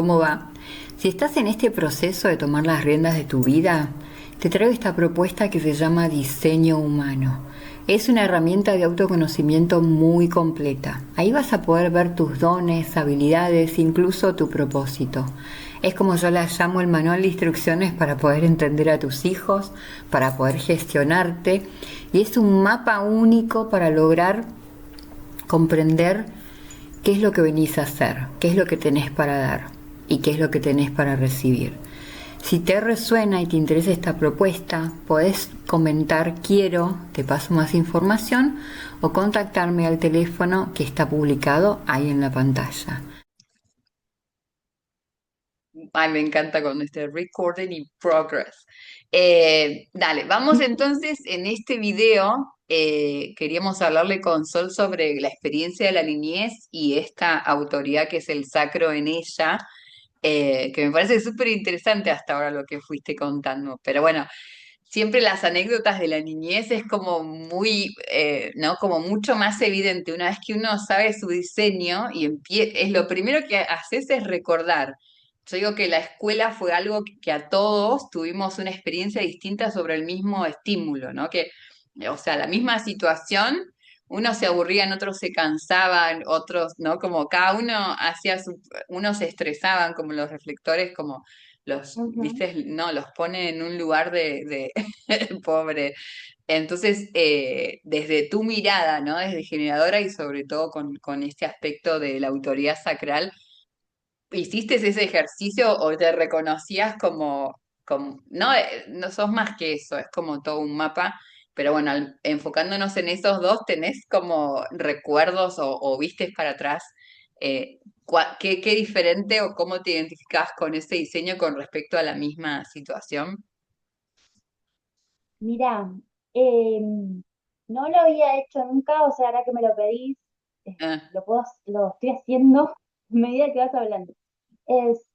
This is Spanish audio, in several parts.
¿cómo va? Si estás en este proceso de tomar las riendas de tu vida, te traigo esta propuesta que se llama diseño humano. Es una herramienta de autoconocimiento muy completa. Ahí vas a poder ver tus dones, habilidades, incluso tu propósito. Es como yo la llamo el manual de instrucciones para poder entender a tus hijos, para poder gestionarte, y es un mapa único para lograr comprender qué es lo que venís a hacer, qué es lo que tenés para dar y qué es lo que tenés para recibir. Si te resuena y te interesa esta propuesta, podés comentar quiero, te paso más información o contactarme al teléfono que está publicado ahí en la pantalla. Ay, me encanta cuando esté recording in progress. Dale, vamos entonces en este video. Queríamos hablarle con Sol sobre la experiencia de la niñez y esta autoridad que es el sacro en ella, que me parece súper interesante hasta ahora lo que fuiste contando. Pero bueno, siempre las anécdotas de la niñez es como muy, ¿no? Como mucho más evidente. Una vez que uno sabe su diseño y es lo primero que haces es recordar. Yo digo que la escuela fue algo que a todos tuvimos una experiencia distinta sobre el mismo estímulo, ¿no? Que, o sea, la misma situación, unos se aburrían, otros se cansaban, otros, ¿no? Como cada uno hacía unos se estresaban como los reflectores, como Ujú. viste, no, los pone en un lugar pobre. Entonces, desde tu mirada, ¿no? Desde generadora y sobre todo con este aspecto de la autoridad sacral, ¿hiciste ese ejercicio o te reconocías no, no sos más que eso, es como todo un mapa, pero bueno, enfocándonos en esos dos, ¿tenés como recuerdos o vistes para atrás? ¿Qué diferente o cómo te identificás con ese diseño con respecto a la misma situación? Mira, no lo había hecho nunca, o sea, ahora que me lo pedís, Ah, lo estoy haciendo a medida que vas hablando. Es,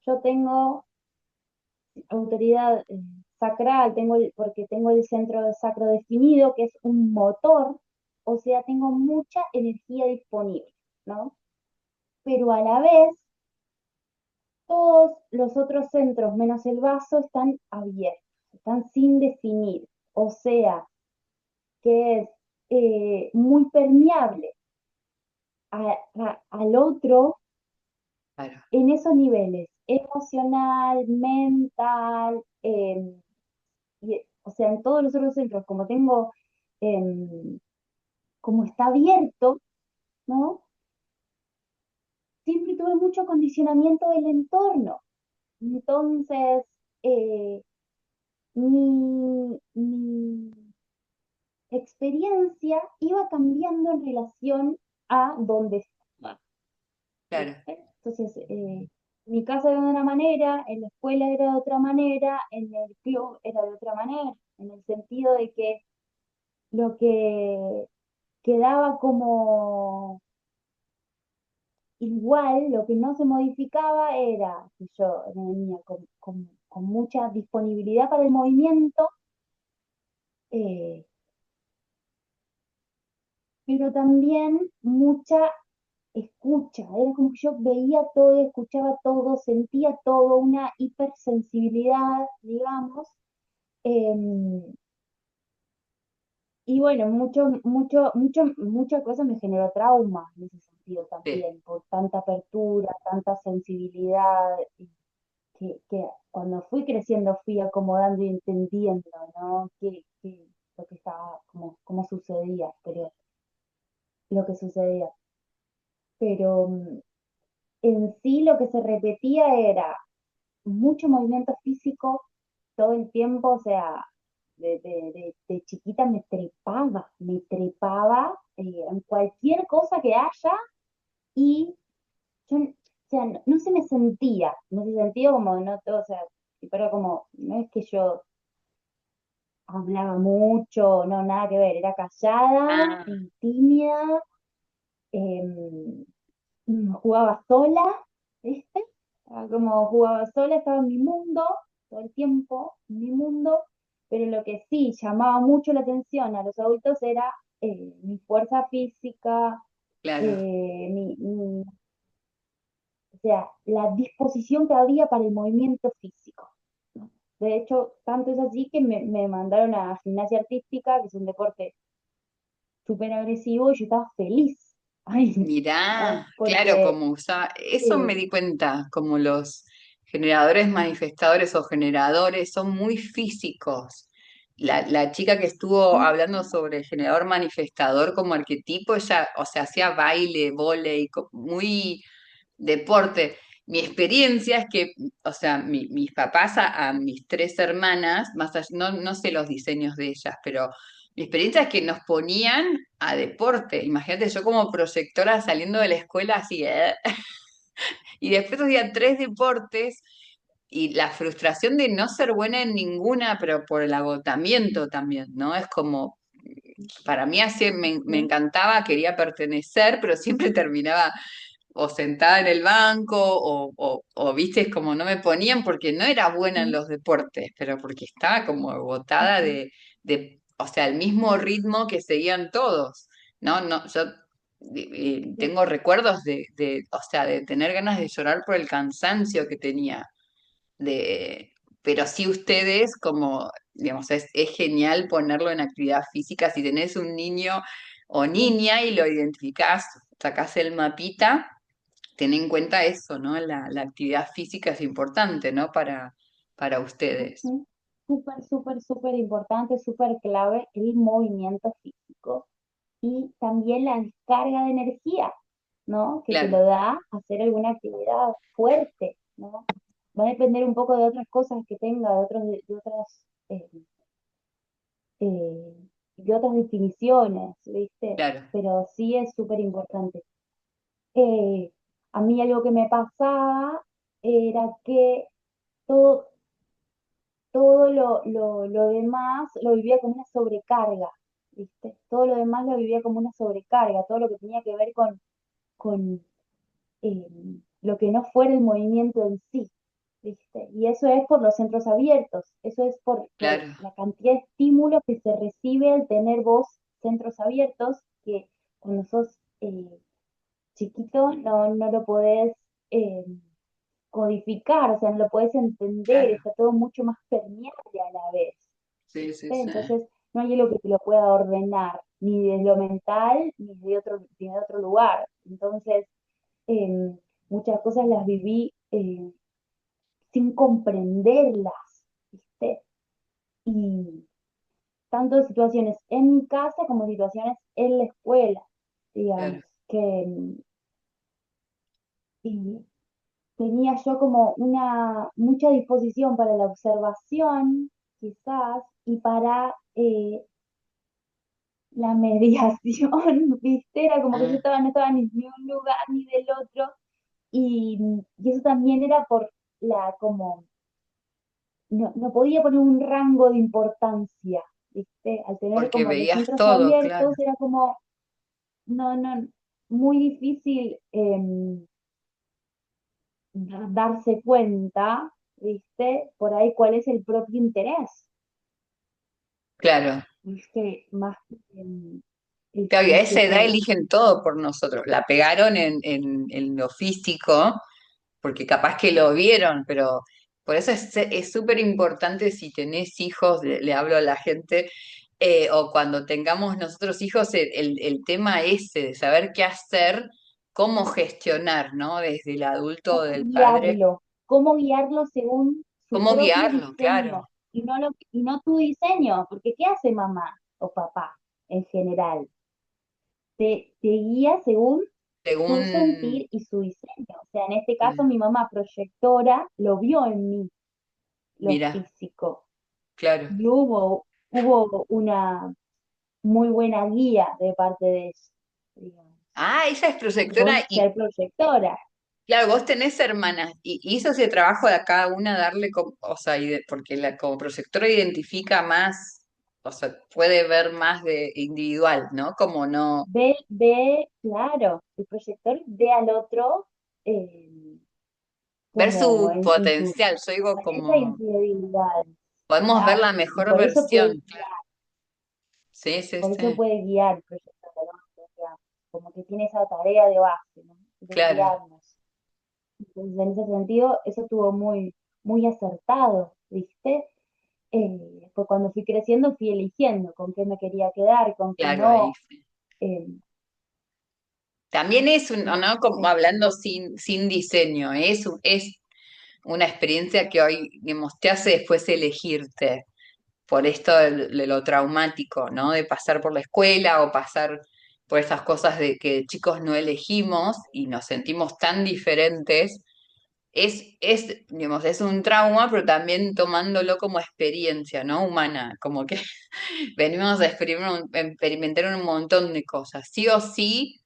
yo tengo autoridad sacral, porque tengo el centro sacro definido, que es un motor, o sea, tengo mucha energía disponible, ¿no? Pero a la vez, todos los otros centros, menos el vaso, están abiertos, están sin definir, o sea, que es muy permeable al otro claro. en esos niveles, emocional, mental, o sea, en todos los otros centros, em, como está abierto, ¿no? Siempre tuve mucho condicionamiento del entorno. Entonces, eh, mi experiencia iba cambiando en relación a dónde estaba. Claro. ¿Viste? Entonces, mi casa era de una manera, en la escuela era de otra manera, en el club era de otra manera, en el sentido de que lo que quedaba como igual, lo que no se modificaba era que yo era una niña con mucha disponibilidad para el movimiento, eh, pero también mucha escucha. Era como que yo veía todo, escuchaba todo, sentía todo, una hipersensibilidad, digamos. em, y bueno, muchas cosas me generó trauma en ese sentido Sí. también, por tanta apertura, tanta sensibilidad, y que cuando fui creciendo fui acomodando y entendiendo, ¿no? Lo que estaba, cómo sucedía, pero lo que sucedía. Pero en sí lo que se repetía era mucho movimiento físico todo el tiempo, o sea, de chiquita me trepaba en cualquier cosa que haya y yo, o sea, no se me sentía, no se sentía como, no, o sea, pero como, no es que yo hablaba mucho, no, nada que ver, era callada Ah, y tímida, em, jugaba sola, ¿viste? Como jugaba sola, estaba en mi mundo, todo el tiempo, en mi mundo, pero lo que sí llamaba mucho la atención a los adultos era mi fuerza física, claro. mi sea, la disposición que había para el movimiento físico, ¿no? De hecho, tanto es así que me mandaron a gimnasia artística, que es un deporte súper agresivo, y yo estaba feliz. Ay, Mirá, ¿no? claro, Porque como usaba, eso me eh, di cuenta, como los generadores manifestadores o generadores son muy físicos. La chica que estuvo hablando sobre el generador manifestador como arquetipo, ella, o sea, hacía baile, vóley, muy deporte. Mi experiencia es que, o sea, mis papás a mis tres hermanas, no sé los diseños de ellas, pero mi experiencia es que nos ponían a deporte. Imagínate, yo como proyectora saliendo de la escuela así, ¿eh? Y después hacía tres deportes y la frustración de no ser buena en ninguna, pero por el agotamiento también, ¿no? Es como, para mí así me sí, encantaba, quería pertenecer, pero siempre terminaba o sentada en el banco o viste, es como no me ponían porque no era buena en sí, los deportes, pero porque estaba como agotada ujú, o sea, el mismo ritmo que seguían todos, ¿no? No, yo sí, tengo recuerdos o sea, de tener ganas de llorar por el cansancio que tenía, pero sí ustedes como, digamos, es genial ponerlo en actividad física si tenés un niño o sí, niña y lo identificás, sacás el mapita. Ten en cuenta eso, ¿no? La actividad física es importante, ¿no? Para ustedes. ujú. Súper, súper, súper importante, súper clave el movimiento físico y también la descarga de energía, ¿no? Que te Claro, lo da hacer alguna actividad fuerte, ¿no? Va a depender un poco de otras cosas que tenga, eh, eh, de otras definiciones, ¿viste? claro, Pero sí es súper importante. Eh, a mí algo que me pasaba era que todo, todo lo demás lo vivía como una sobrecarga, ¿viste? Todo lo demás lo vivía como una sobrecarga, todo lo que tenía que ver con eh, lo que no fuera el movimiento en sí, ¿viste? Y eso es por los centros abiertos, eso es por claro, la cantidad de estímulos que se recibe al tener vos centros abiertos, que cuando sos chiquito no lo podés eh, codificar, o sea, no lo podés entender, claro. está todo mucho más permeable a la vez, Sí, sí, ¿viste? sí. Entonces, no hay algo que te lo pueda ordenar, ni de lo mental, ni de otro lugar. Entonces, eh, muchas cosas las viví sin comprenderlas, ¿viste? Y tanto situaciones en mi casa como situaciones en la escuela, Claro, digamos, que y tenía yo como una mucha disposición para la observación, quizás, y para la mediación, ¿viste? Era como que yo ah, estaba, no estaba ni un lugar ni del otro, y, y eso también era por la como no podía poner un rango de importancia, ¿viste? Al tener porque como los veías centros todo, claro, abiertos, era como, no, muy difícil darse cuenta, ¿viste? Por ahí cuál es el propio interés, claro. ¿viste? Más que Claro, y a el que esa edad te... eligen todo por nosotros. La pegaron en lo físico, porque capaz que lo vieron, pero por eso es súper importante si tenés hijos, le hablo a la gente, o cuando tengamos nosotros hijos, el tema ese de saber qué hacer, cómo gestionar, ¿no? Desde el adulto o del padre, Cómo guiarlo según su cómo propio guiarlo, claro, diseño y no tu diseño, porque ¿qué hace mamá o papá en general? Te guía según su según, sentir y su diseño. O sea, en este caso mm, mi mamá proyectora lo vio en mí, lo mira, físico, claro. y hubo una muy buena guía de parte de ella, digamos. Ah, ella es Por proyectora y ser proyectora. claro, vos tenés hermanas y hizo ese trabajo de a cada una darle, o sea, porque como proyectora identifica más, o sea, puede ver más de individual, ¿no? Como no Claro, el proyector ve al otro ver como su en sus potencial. Yo digo fortalezas y en como sus debilidades. podemos ver Claro. la Y mejor versión. Claro. Sí, sí, por eso sí, puede guiar el proyector, ¿no? O sea, como que tiene esa tarea de base, ¿no? De claro. guiarnos. Entonces, en ese sentido, eso estuvo muy, muy acertado, ¿viste? Pues cuando fui creciendo fui eligiendo con qué me quería quedar, con qué Claro, ahí no. sí. eh, También es un, ¿no? Como hablando por- sin diseño, es una experiencia que hoy, digamos, te hace después elegirte por esto de lo traumático, ¿no? De pasar por la escuela o pasar por esas cosas de que chicos no elegimos y nos sentimos tan diferentes. Digamos, es un trauma, pero también tomándolo como experiencia, ¿no? Humana, como que venimos a experimentar un montón de cosas. Sí o sí,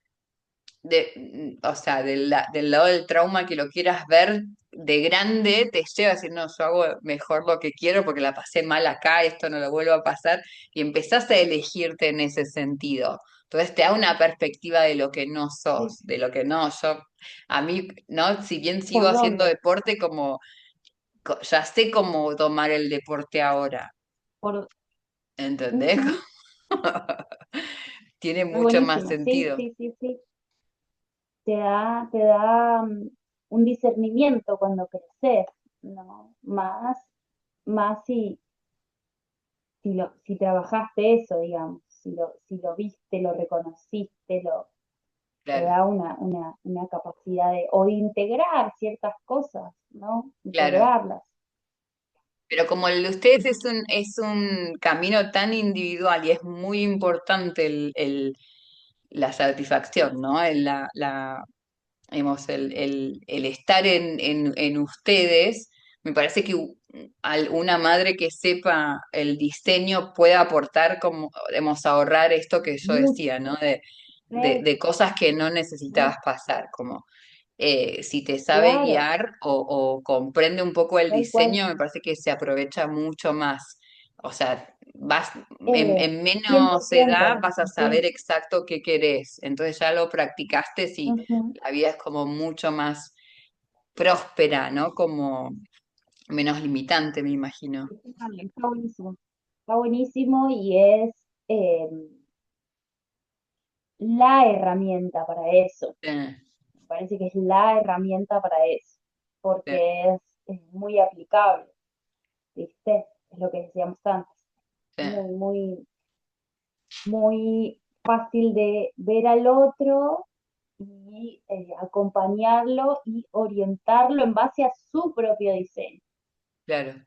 o sea, del lado del trauma que lo quieras ver de grande, te lleva a decir, no, yo hago mejor lo que quiero porque la pasé mal acá, esto no lo vuelvo a pasar, y empezás a elegirte en ese sentido. Entonces te da una perspectiva de lo que no sos, de lo que no, yo, a mí, ¿no? Si bien sigo ¿Por haciendo dónde? deporte, como, ya sé cómo tomar el deporte ahora, Por, ¿entendés? Ujú. Tiene Es mucho más buenísimo, sí, sentido. sí, sí, sí. Te da un discernimiento cuando creces, ¿no? Más si trabajaste eso, digamos, si lo viste, lo reconociste, te Claro, da una capacidad o de integrar ciertas cosas, ¿no? claro. Integrarlas. Pero como el de ustedes es un camino tan individual y es muy importante la satisfacción, ¿no? Digamos, el estar en ustedes, me parece que una madre que sepa el diseño puede aportar como, digamos, ahorrar esto que yo decía, Mucho, ¿no? De cosas que no necesitabas mucho, pasar, como si te sabe claro, guiar o comprende un poco el tal cual. diseño, me parece que se aprovecha mucho más. O sea, vas Eh, en cien por menos edad ciento vas a saber sí. exacto qué querés. Entonces ya lo practicaste y Ujú. la vida es como mucho más próspera, ¿no? Como menos limitante, me imagino. Está buenísimo. Está buenísimo y es eh, la herramienta para eso. Sí, Me parece que es la herramienta para eso, sí, porque es muy aplicable, ¿viste? Es lo que decíamos antes. sí, Muy, muy, muy fácil de ver al otro y acompañarlo y orientarlo en base a su propio diseño. claro.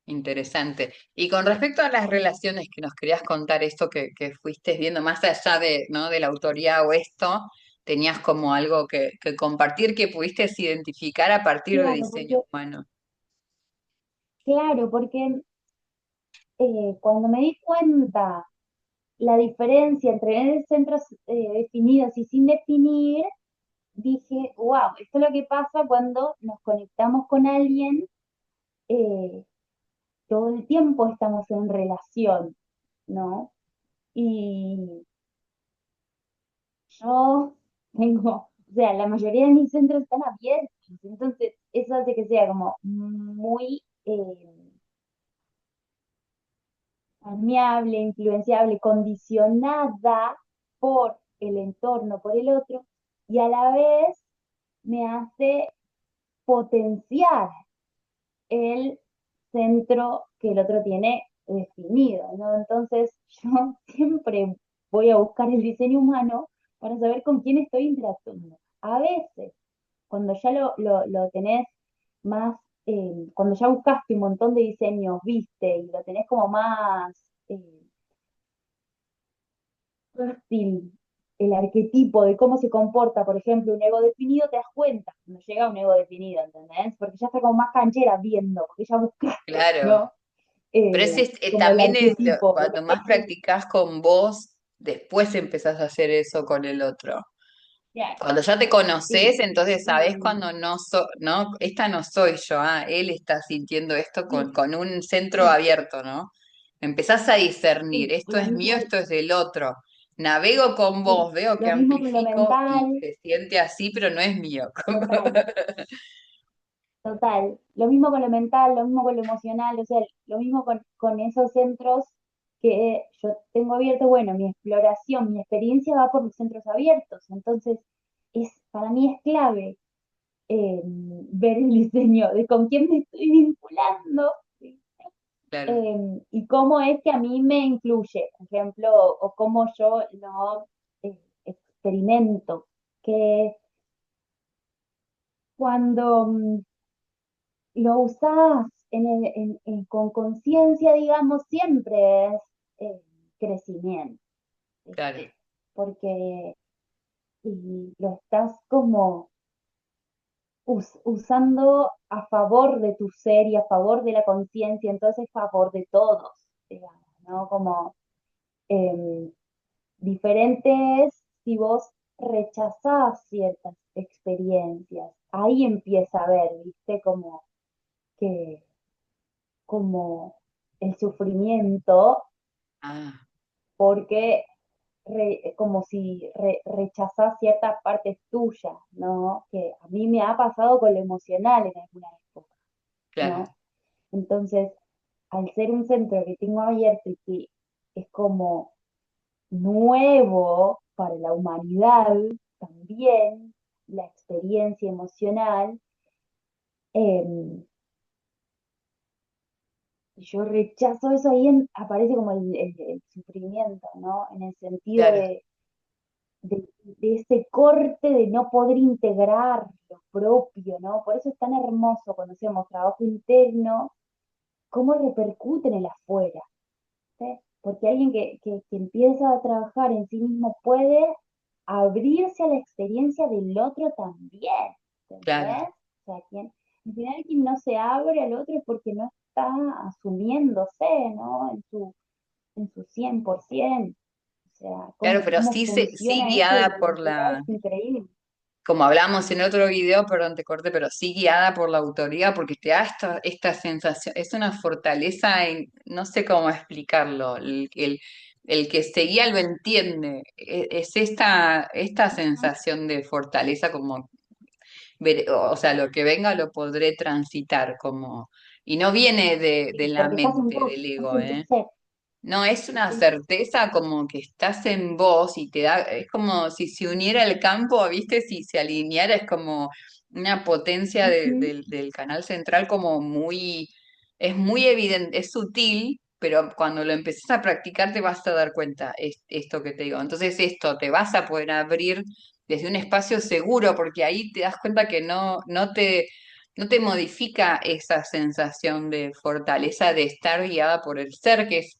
Interesante. Y con respecto a las relaciones que nos querías contar, esto que fuiste viendo, más allá de, ¿no? de la autoría o esto, tenías como algo que compartir que pudiste identificar a partir de Claro, diseño porque, humano. claro, porque cuando me di cuenta la diferencia entre tener centros definidos y sin definir, dije, wow, esto es lo que pasa cuando nos conectamos con alguien, eh, todo el tiempo estamos en relación, ¿no? Y yo tengo, o sea, la mayoría de mis centros están abiertos, entonces eso hace que sea como muy permeable, influenciable, condicionada por el entorno, por el otro, y a la vez me hace potenciar el centro que el otro tiene definido, ¿no? Entonces yo siempre voy a buscar el diseño humano para saber con quién estoy interactuando. A veces, cuando ya lo tenés más, cuando ya buscaste un montón de diseños, viste, y lo tenés como más fácil, el arquetipo de cómo se comporta, por ejemplo, un ego definido, te das cuenta cuando llega un ego definido, ¿entendés? Porque ya está como más canchera viendo, porque ya buscaste, Claro. ¿no? Pero Como el también arquetipo, porque cuando más practicás con vos, después empezás a hacer eso con el otro. claro, Cuando ya te conoces, sí, entonces sabes y cuando no, esta no soy yo, él está sintiendo esto sí, con un centro sí, abierto, ¿no? Empezás a discernir, sí, esto es mío, esto es del otro. Navego con sí. vos, veo que Lo mismo con lo amplifico y mental, se siente así, pero no es mío. total, total. Lo mismo con lo mental, lo mismo con lo emocional, o sea, lo mismo con esos centros que yo tengo abiertos. Bueno, mi exploración, mi experiencia va por los centros abiertos. Entonces, para mí es clave ver el diseño de con quién me estoy vinculando, ¿sí? claro, Y cómo es que a mí me influye, por ejemplo, o cómo yo lo experimento, que cuando lo usás con conciencia, digamos, siempre es eh, crecimiento, claro. ¿viste? Porque y lo estás como usando a favor de tu ser y a favor de la conciencia, entonces a favor de todos, digamos, ¿no? Como em, diferente es si vos rechazás ciertas experiencias, ahí empieza a ver, ¿viste? Que, como el sufrimiento, Ah, porque como si rechazás ciertas partes tuyas, ¿no? Que a mí me ha pasado con lo emocional en alguna época, claro, ¿no? Entonces, al ser un centro que tengo abierto y que es como nuevo para la humanidad también, la experiencia emocional, eh, yo rechazo eso, ahí aparece como el sufrimiento, ¿no? En el sentido claro. de ese corte de no poder integrar lo propio, ¿no? Por eso es tan hermoso cuando hacemos trabajo interno, cómo repercute en el afuera, ¿sí? Porque alguien que empieza a trabajar en sí mismo puede abrirse a la experiencia del otro también, Claro. ¿entendés? O sea, al final quien no se abre al otro es porque no está asumiéndose, ¿no? En su 100%. O sea, Claro, cómo, pero cómo sí funciona eso de guiada la por identidad es la, increíble. como hablamos en otro video, perdón, te corté, pero sí guiada por la autoridad, porque te da esta sensación, es una fortaleza, no sé cómo explicarlo, el que se guía lo entiende, es esta Ajá. sensación de fortaleza, como, o sea, lo que venga lo podré transitar, como, y no viene de Sí, la porque estás en mente, vos, del estás ego, en tu ¿eh? ser. No, es una Sí. certeza como que estás en vos y te da, es como si se uniera el campo, ¿viste? Si se alineara, es como una potencia Ujú. del canal central como es muy evidente, es sutil, pero cuando lo empieces a practicar te vas a dar cuenta, esto que te digo. Entonces esto, te vas a poder abrir desde un espacio seguro, porque ahí te das cuenta que no te modifica esa sensación de fortaleza de estar guiada por el ser, que es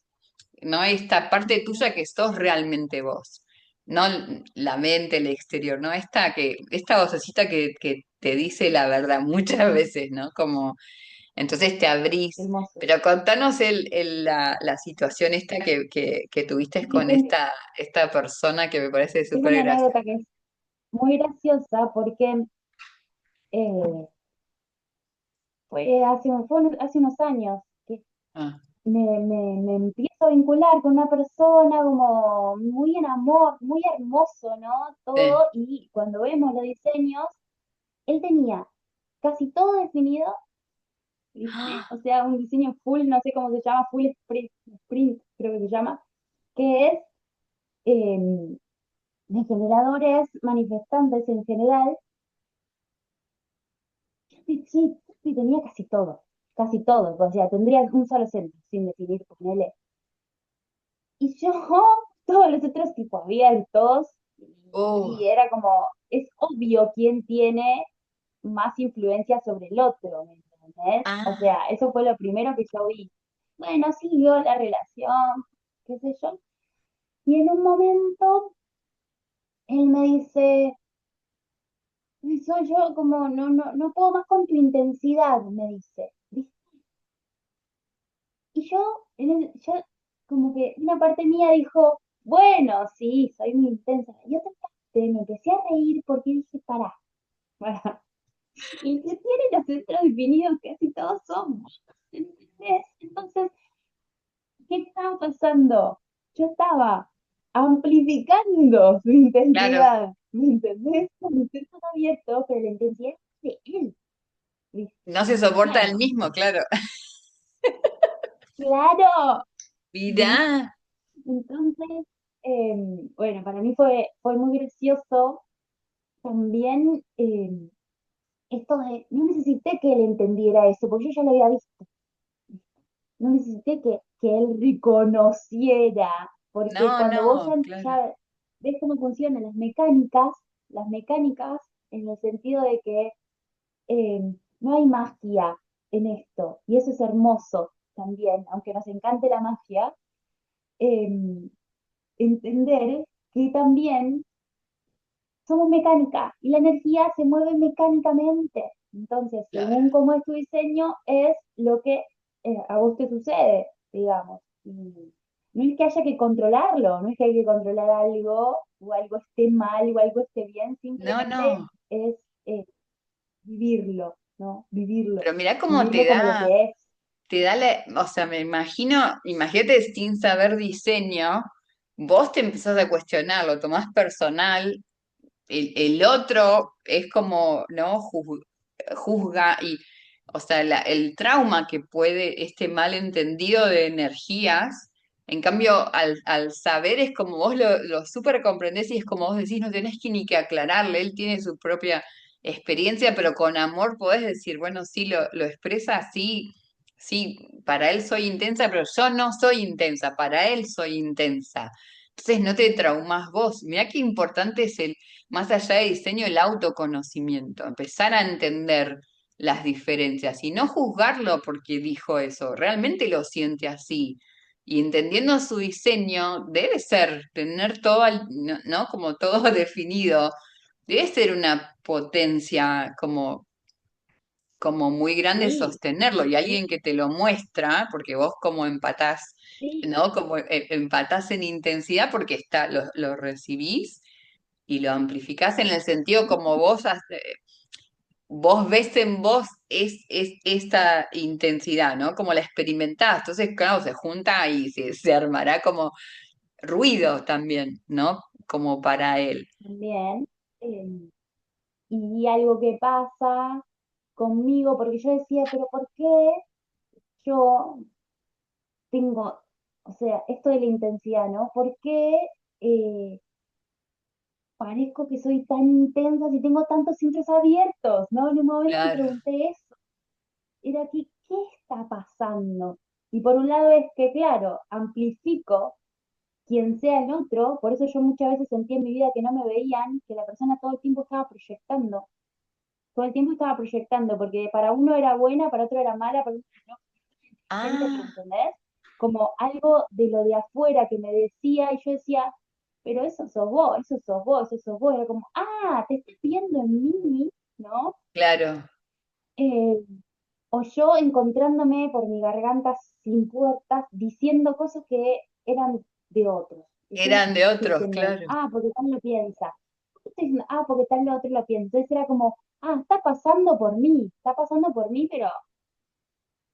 ¿no? Esta parte tuya que sos realmente vos, no la mente, el exterior, ¿no? Esta vocecita que te dice la verdad muchas veces, ¿no? Como, entonces te abrís. Hermoso. Pero contanos la situación esta que tuviste Sí, con esta persona que me parece tengo súper una graciosa. anécdota que es muy graciosa porque eh, fue hace unos años que Ah, me empiezo a vincular con una persona como muy en amor, muy hermoso, ¿no? sí. Todo, y cuando vemos los diseños, él tenía casi todo definido, ¿viste? ¡Ah! O sea, un diseño full, no sé cómo se llama, full sprint creo que se llama, que es eh, de generadores manifestantes en general. Sí, sí, sí, tenía casi todo, o sea, tendría un solo centro sin definir, ponele. Y yo, todos los otros tipo abiertos, Oh, y era como, es obvio quién tiene más influencia sobre el otro, ¿me entendés? O ah, sea, eso fue lo primero que yo vi. Bueno, siguió la relación, qué sé yo. Y en un momento, él me dice, soy yo como, no puedo más con tu intensidad, me dice. ¿Viste? Y yo como que una parte mía dijo, bueno, sí, soy muy intensa. Y otra parte me empecé a reír porque dije, para. El que tiene los centros definidos casi todos somos. ¿Entendés? Entonces, ¿qué estaba pasando? Yo estaba amplificando su claro. intensidad. ¿Me entendés? Con los centros abiertos, pero la intensidad es de él. ¿Viste? No se soporta el Bueno, mismo, claro. claro. ¿Viste? Mirá. Entonces, bueno, para mí fue muy gracioso también esto de, no necesité que él entendiera eso, porque yo ya lo había visto. No necesité que él reconociera, porque No, cuando vos no, claro. ya ves cómo funcionan las mecánicas en el sentido de que eh, no hay magia en esto, y eso es hermoso también, aunque nos encante la magia, eh, entender que también somos mecánica y la energía se mueve mecánicamente. Entonces, Claro. según cómo es tu diseño, es lo que a vos te sucede, digamos. Y no es que haya que controlarlo, no es que hay que controlar algo o algo esté mal o algo esté bien, No, simplemente no. es vivirlo, ¿no? Pero mirá cómo Vivirlo como lo que es. te da o sea, me imagino, imagínate sin saber diseño, vos te empezás a cuestionar, lo tomás personal, el otro es como, ¿no? Juzga y, o sea, el trauma que puede este malentendido de energías, en cambio, al saber es como vos lo súper comprendés y es como vos decís, no tenés que ni que aclararle, él tiene su propia experiencia, pero con amor podés decir, bueno, sí, lo expresa así, sí, para él soy intensa, pero yo no soy intensa, para él soy intensa. Entonces no te traumas vos. Mirá qué importante es más allá de diseño, el autoconocimiento, empezar a entender las diferencias y no juzgarlo porque dijo eso, realmente lo siente así. Y entendiendo su diseño, debe ser, tener todo, ¿no? ¿No? Como todo definido, debe ser una potencia como muy grande Sí, sostenerlo y sí, alguien que te lo muestra, porque vos como empatás, sí, ¿no? Como empatás en intensidad porque lo recibís y lo amplificás en el sentido como vos ves en vos es esta intensidad, ¿no? Como la experimentás. Entonces, claro, se junta y se armará como ruido también, ¿no? Como para él. también. Y algo que pasa conmigo, porque yo decía, pero ¿por qué yo tengo, o sea, esto de la intensidad, ¿no? ¿Por qué eh, parezco que soy tan intensa si tengo tantos centros abiertos, ¿no? En un momento me Claro. pregunté eso, era que, ¿qué está pasando? Y por un lado es que, claro, amplifico quien sea el otro, por eso yo muchas veces sentí en mi vida que no me veían, que la persona todo el tiempo estaba proyectando, todo el tiempo estaba proyectando, porque para uno era buena, para otro era mala, para otro no, gente, ¿me Ah, entendés? Como algo de lo de afuera que me decía, y yo decía, pero eso sos vos, eso sos vos, eso sos vos. Era como, te estoy viendo en mí, ¿no? claro. Eh, o yo encontrándome por mi garganta sin puertas, diciendo cosas que eran de otros. Y yo Eran de otros, diciendo, claro. porque tal lo piensa. Estoy diciendo, porque tal lo otro lo piensa. Entonces era como, está pasando por mí, está pasando por mí, pero a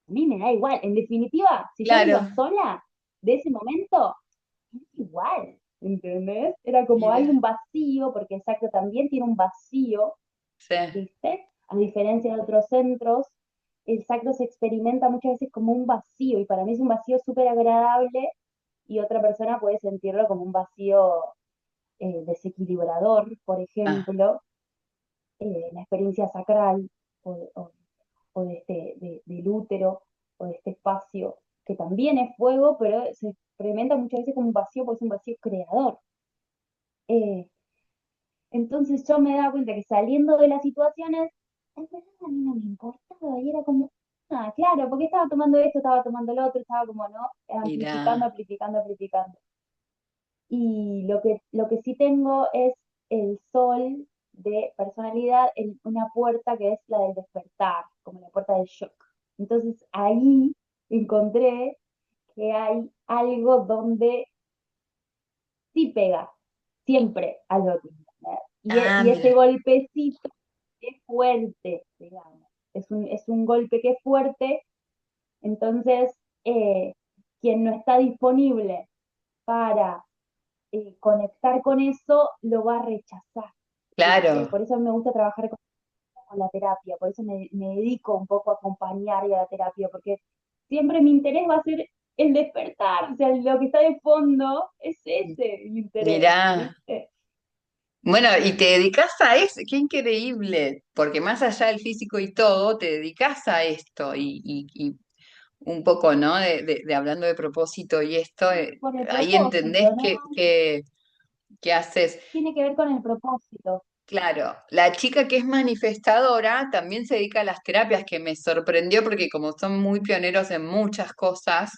mí me da igual. En definitiva, si yo me iba Claro. sola de ese momento, es igual, ¿entendés? Era como hay Mira, un vacío, porque exacto también tiene un vacío, sí. ¿viste? A diferencia de otros centros, el sacro se experimenta muchas veces como un vacío, y para mí es un vacío súper agradable, y otra persona puede sentirlo como un vacío desequilibrador, por Ah, ejemplo, la experiencia sacral o de del útero o de este espacio, que también es fuego, pero se experimenta muchas veces como un vacío, porque es un vacío creador. Eh, entonces yo me daba cuenta que saliendo de las situaciones, en verdad a mí no me importaba y era como, claro, porque estaba tomando esto, estaba tomando lo otro, estaba como, ¿no? Amplificando, mira. amplificando, amplificando. Y lo que sí tengo es el sol de personalidad en una puerta que es la del despertar, como la puerta del shock. Entonces ahí encontré que hay algo donde sí pega, siempre al otro. ¿Verdad? Ah, Y ese mira. golpecito es fuerte, digamos. Es un golpe que es fuerte, entonces quien no está disponible para conectar con eso, lo va a rechazar, ¿viste? Claro. Por eso me gusta trabajar con la terapia, por eso me dedico un poco a acompañar y a la terapia, porque siempre mi interés va a ser el despertar, o sea, lo que está de fondo es ese mi interés, Mirá. ¿viste? Bueno, y te dedicas a eso, qué increíble, porque más allá del físico y todo, te dedicas a esto y un poco, ¿no? De hablando de propósito y esto, Por el ahí entendés propósito, ¿no? que haces. Tiene que ver con el propósito. Claro, la chica que es manifestadora también se dedica a las terapias, que me sorprendió porque como son muy pioneros en muchas cosas,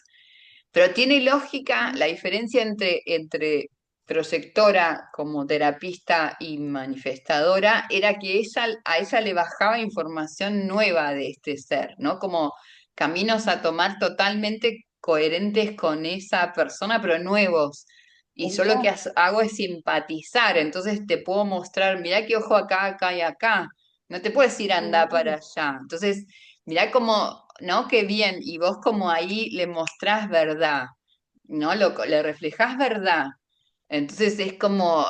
pero tiene lógica ¿Mm? la diferencia entre proyectora como terapista y manifestadora, era que a ella le bajaba información nueva de este ser, ¿no? Como caminos a tomar totalmente coherentes con esa persona, pero nuevos. Y yo lo que Exacto. hago es simpatizar, entonces te puedo mostrar, mirá qué ojo acá, acá y acá. No te puedo decir anda para Sí, allá. Entonces, mirá cómo, ¿no? Qué bien. Y vos como ahí le mostrás verdad, ¿no? Le reflejás verdad. Entonces es como,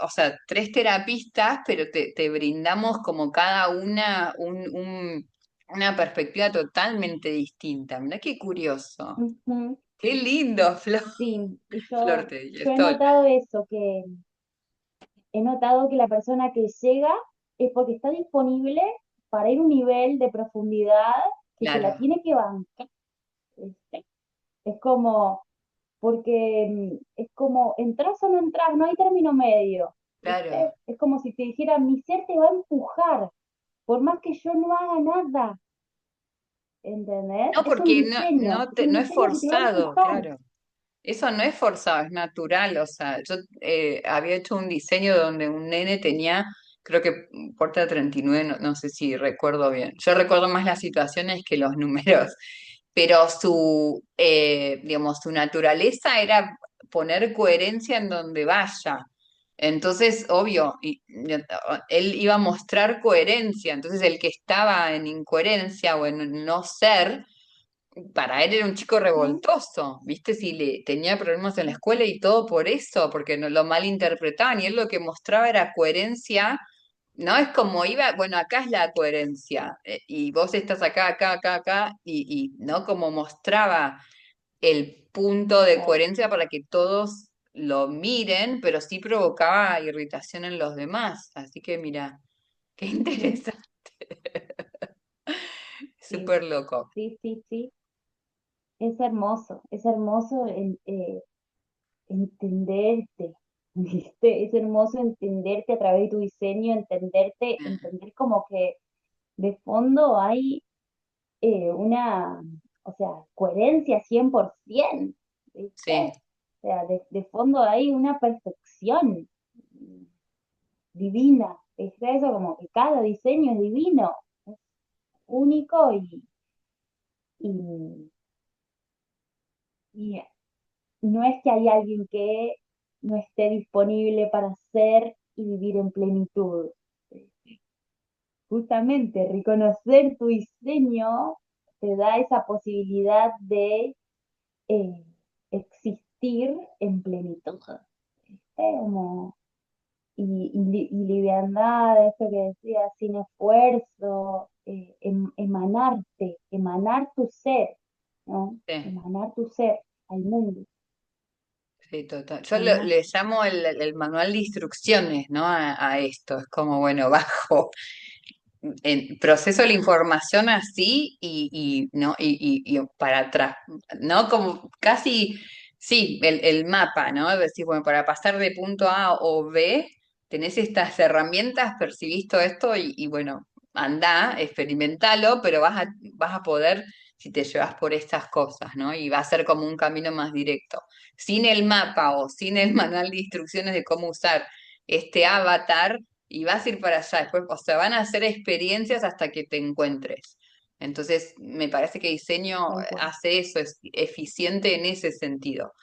o sea, tres terapistas, pero te brindamos como cada una una perspectiva totalmente distinta. Mirá qué curioso. ujú, Qué lindo, sí. Y Flor, yo he estoy. notado eso, que he notado que la persona que llega es porque está disponible para ir a un nivel de profundidad que se la Claro, tiene que bancar. ¿Viste? Es como, porque es como, entras o no entras, no hay término medio, claro. ¿viste? Es como si te dijera, mi ser te va a empujar, por más que yo no haga nada, ¿entendés? No, porque Es un no es diseño que te va a forzado, empujar. claro. Eso no es forzado, es natural. O sea, yo había hecho un diseño donde un nene tenía, creo que puerta 39, no, no sé si recuerdo bien. Yo recuerdo más las situaciones que los números, pero digamos, su naturaleza era poner coherencia en donde vaya. Entonces, obvio, él iba a mostrar coherencia. Entonces, el que estaba en incoherencia o en no ser para él era un chico ¿Mm? revoltoso, ¿viste? Si le tenía problemas en la escuela y todo por eso, porque no lo malinterpretaban y él lo que mostraba era coherencia, ¿no? Es como iba, bueno, acá es la coherencia, y vos estás acá, acá, acá, acá, ¿no? Como mostraba el punto de Claro, coherencia para que todos lo miren, pero sí provocaba irritación en los demás. Así que mira, qué interesante, sí, súper loco. sí, sí, sí. Es hermoso entenderte, ¿viste? Es hermoso entenderte a través de tu diseño, entender como que de fondo hay una, o sea, coherencia 100%, Sí, ¿viste? O sea, de fondo hay una perfección divina, ¿viste? Eso como que cada diseño es divino, es único y, y no es que hay alguien que no esté disponible para ser y vivir en plenitud. Justamente reconocer tu diseño te da esa posibilidad de eh, existir en plenitud. ¿Viste? Como, y liviandad, esto que decía, sin esfuerzo, emanar tu ser, ¿no? sí. Emanar tu ser al mundo. Sí, total. Yo Emanar. le llamo el manual de instrucciones, ¿no? A esto. Es como, bueno, bajo, proceso la información así ¿no? Y para atrás, ¿no? Como casi, sí, el mapa, ¿no? Es decir, bueno, para pasar de punto A o B, tenés estas herramientas, percibís todo esto bueno, andá, experimentalo, pero vas a poder si te llevas por estas cosas, ¿no? Y va a ser como un camino más directo. Sin el mapa o sin el manual de instrucciones de cómo usar este avatar, y vas a ir para allá después, o sea, van a hacer experiencias hasta que te encuentres. Entonces, me parece que diseño Tal cual. hace eso, es eficiente en ese sentido.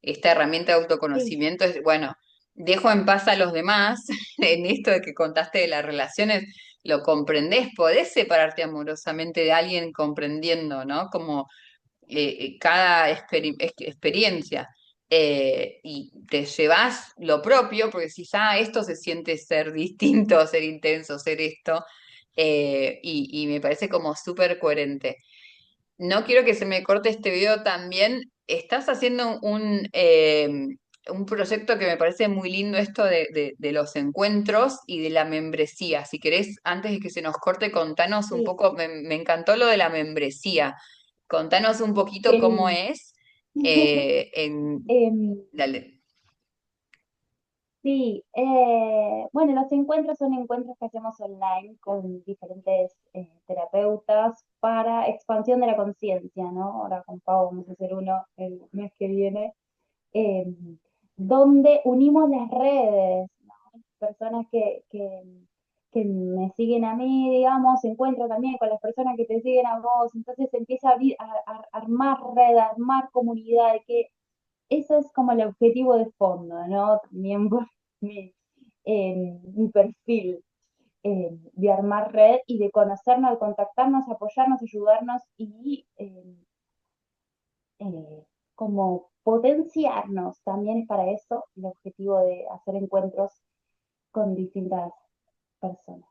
Esta herramienta de Sí, autoconocimiento es, bueno, dejo en paz a los demás en esto de que contaste de las relaciones, lo comprendés, podés separarte amorosamente de alguien comprendiendo, ¿no? Como cada experiencia, y te llevas lo propio, porque si ya esto se siente ser distinto, ser intenso, ser esto, y me parece como súper coherente. No quiero que se me corte este video también. Estás haciendo un proyecto que me parece muy lindo esto de los encuentros y de la membresía. Si querés, antes de que se nos corte, contanos un Sí, poco, me encantó lo de la membresía. Contanos un poquito qué cómo lindo. es. Em, Dale. sí, bueno, los encuentros son encuentros que hacemos online con diferentes terapeutas para expansión de la conciencia, ¿no? Ahora con Pau vamos a hacer uno el mes que viene, eh, donde unimos las redes, ¿no? Personas que me siguen a mí, digamos, se encuentran también con las personas que te siguen a vos, entonces se empieza a armar red, a armar comunidad, que eso es como el objetivo de fondo, ¿no? También por mi, mi perfil de armar red y de conocernos, de contactarnos, apoyarnos, ayudarnos y como potenciarnos. También es para eso el objetivo de hacer encuentros con distintas personas.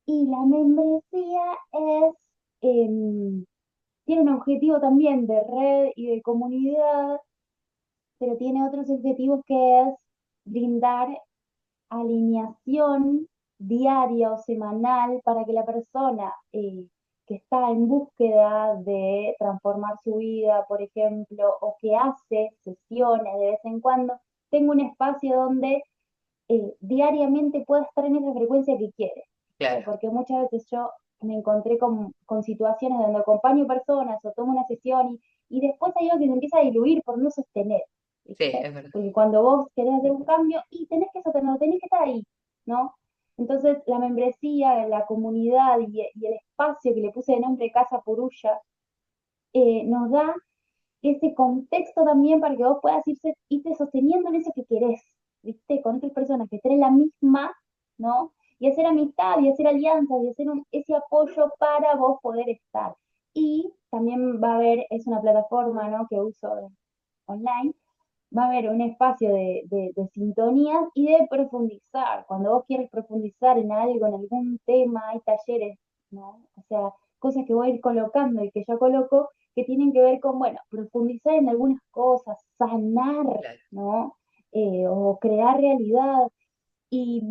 Y la membresía es, tiene un objetivo también de red y de comunidad, pero tiene otros objetivos que es brindar alineación diaria o semanal para que la persona que está en búsqueda de transformar su vida, por ejemplo, o que hace sesiones de vez en cuando, tenga un espacio donde diariamente pueda estar en esa frecuencia que quiere. ¿Viste? Claro, Porque muchas veces yo me encontré con situaciones donde acompaño personas o tomo una sesión y después hay algo que se empieza a diluir por no sostener. sí, ¿Viste? es verdad. Porque cuando vos querés hacer un cambio y tenés que sostenerlo, tenés que estar ahí, ¿no? Entonces, la membresía, la comunidad y el espacio que le puse de nombre Casa Purulla nos da ese contexto también para que vos puedas irte sosteniendo en eso que querés, ¿viste? Con otras personas que estén en la misma, ¿no? Y hacer amistad y hacer alianzas y hacer ese apoyo para vos poder estar. Y también va a haber, es una plataforma, ¿no? Que uso online, va a haber un espacio de sintonías y de profundizar. Cuando vos quieres profundizar en algo, en algún tema, hay talleres, ¿no? O sea, cosas que voy a ir colocando y que ya coloco que tienen que ver con, bueno, profundizar en algunas cosas, sanar, Claro. ¿no? O crear realidad. Y,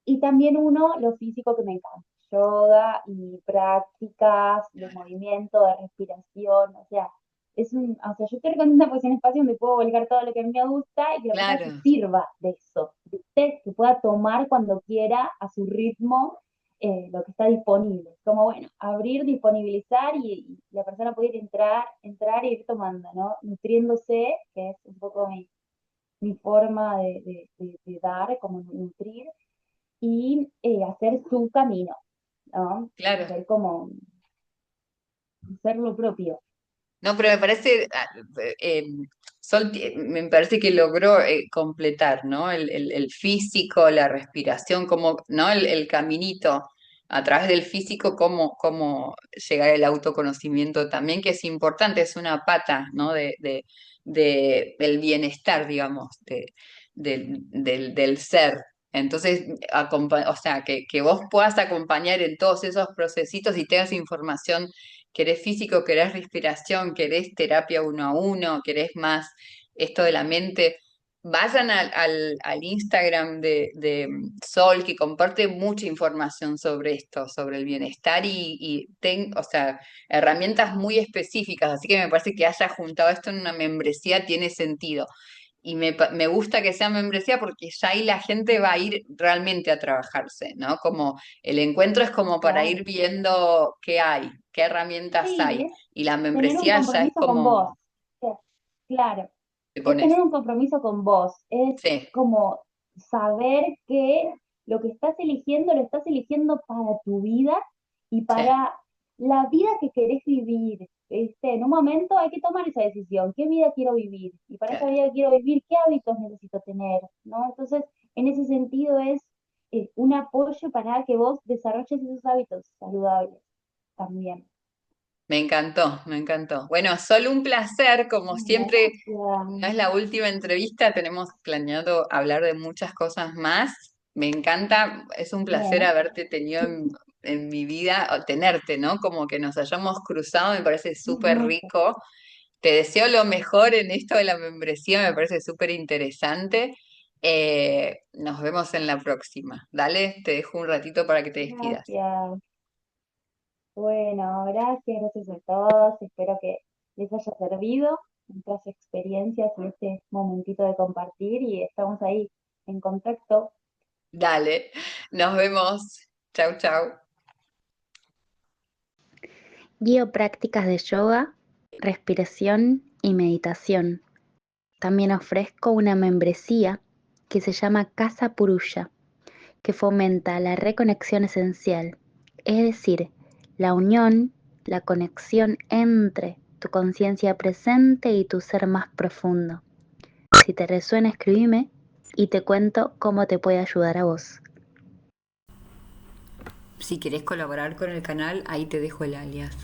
y también uno, lo físico que me encanta, yoga y prácticas de movimiento, de respiración, o sea, o sea, yo estoy recogiendo pues un espacio donde puedo volcar todo lo que a mí me gusta y que la persona se Claro. sirva de eso, ¿viste? Que pueda tomar cuando quiera a su ritmo lo que está disponible. Como bueno, abrir, disponibilizar y la persona puede ir entrar e ir tomando, ¿no? Nutriéndose, que es un poco mi forma de dar, como nutrir y hacer su camino, ¿no? Claro. Hacer como, hacer lo propio. No, pero me parece, Sol, me parece que logró completar, ¿no? El físico, la respiración, como, ¿no? El caminito a través del físico, cómo llegar al autoconocimiento también, que es importante, es una pata, ¿no? Del bienestar, digamos, del ser. Entonces, o sea, que vos puedas acompañar en todos esos procesitos y tengas información. ¿Querés físico, querés respiración, querés terapia uno a uno, querés más esto de la mente? Vayan al Instagram de Sol, que comparte mucha información sobre esto, sobre el bienestar o sea, herramientas muy específicas. Así que me parece que haya juntado esto en una membresía tiene sentido. Y me gusta que sea membresía porque ya ahí la gente va a ir realmente a trabajarse, ¿no? Como el encuentro es como para ir Claro. viendo qué hay, qué herramientas Sí, hay. es Y la tener un membresía ya es compromiso con vos. como Sí, claro, te es pones. tener un compromiso con vos. Es Sí, como saber que lo que estás eligiendo lo estás eligiendo para tu vida y sí, para la vida que querés vivir. En un momento hay que tomar esa decisión. ¿Qué vida quiero vivir? Y para esa claro. vida que quiero vivir, ¿qué hábitos necesito tener? ¿No? Entonces, en ese sentido es un apoyo para que vos desarrolles esos hábitos saludables también. Me encantó, me encantó. Bueno, solo un placer, como Bueno, siempre, no gracias. es la última entrevista, tenemos planeado hablar de muchas cosas más. Me encanta, es un placer Bueno, haberte tenido en mi vida, o tenerte, ¿no? Como que nos hayamos cruzado, me parece súper mucho. rico. Te deseo lo mejor en esto de la membresía, me parece súper interesante. Nos vemos en la próxima. Dale, te dejo un ratito para que te despidas. Gracias. Bueno, gracias a todos. Espero que les haya servido nuestras experiencias y este momentito de compartir y estamos ahí en contacto. Dale, nos vemos. Chau, chau. Guío prácticas de yoga, respiración y meditación. También ofrezco una membresía que se llama Casa Purusha, que fomenta la reconexión esencial, es decir, la unión, la conexión entre tu conciencia presente y tu ser más profundo. Si te resuena, escribime y te cuento cómo te puede ayudar a vos. Si querés colaborar con el canal, ahí te dejo el alias.